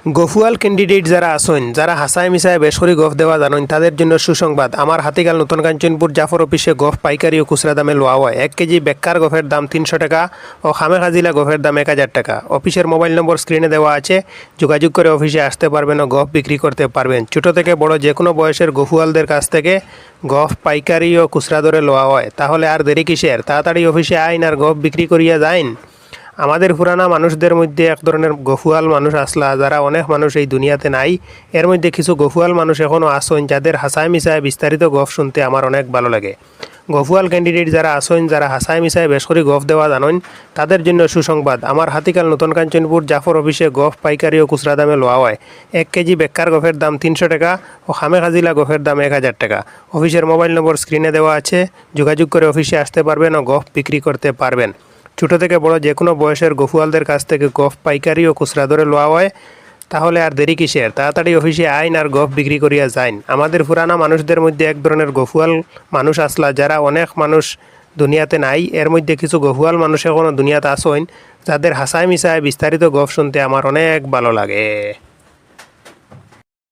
গফুয়াল candidate যারা আছেন, যারা হাসায় মিশায় বেসরি গফ দেওয়া জানেন, তাদের জন্য সুসংবাদ। আমার হাতিগাল নতুন কাঞ্চনপুর জাফর অফিসে গফ পাইকারি ও খুচরা দামে লওয়া হয়। 1 কেজি বেকার গফের দাম 300 টাকা ও খামে খাজিলা গফের দাম 1000 টাকা। অফিসের মোবাইল নম্বর স্ক্রিনে দেওয়া আছে, যোগাযোগ করে অফিসে আসতে পারবেন ও গফ বিক্রি করতে পারবেন। ছোট থেকে বড় যে কোনো বয়সের গফুয়ালদের কাছ থেকে গফ পাইকারি ও খুচরা দরে লওয়া হয়। তাহলে আর দেরি কিসের? তাড়াতাড়ি অফিসে আইন আর গফ বিক্রি করিয়া যাইন। আমাদের পুরানা মানুষদের মধ্যে এক ধরনের গফুয়াল মানুষ আসলা, যারা অনেক মানুষ এই দুনিয়াতে নাই। এর মধ্যে কিছু গফুয়াল মানুষ এখনও আসেন, যাদের হাসায় মিশায় বিস্তারিত গফ শুনতে আমার অনেক ভালো লাগে। গফুয়াল ক্যান্ডিডেট যারা আসেন, যারা হাসায় মিশায় বেশ করে গফ দেওয়া জানেন, তাদের জন্য সুসংবাদ। আমার হাতিকাল নতুন কাঞ্চনপুর জাফর অফিসে গফ পাইকারি ও খুচরা দামে লওয়া হয়। 1 কেজি বেকার গফের দাম 300 টাকা ও খামে খাজিলা গফের দাম 1000 টাকা। অফিসের মোবাইল নম্বর স্ক্রিনে দেওয়া আছে, যোগাযোগ করে অফিসে আসতে পারবেন ও গফ বিক্রি করতে পারবেন। ছোট থেকে বড় যে কোনো বয়সের গফুয়ালদের কাছ থেকে গফ পাইকারি ও খুচরা দরে লওয়া হয়। তাহলে আর দেরি কিসের? তাড়াতাড়ি অফিসে আইন আর গফ বিক্রি করিয়া যাইন। আমাদের পুরানা মানুষদের মধ্যে এক ধরনের গফুয়াল মানুষ আসলা, যারা অনেক মানুষ দুনিয়াতে নাই। এর মধ্যে কিছু গফুয়াল মানুষ এখনও দুনিয়াতে আসেন, যাদের হাসায় মিশায় বিস্তারিত গফ শুনতে আমার অনেক ভালো লাগে।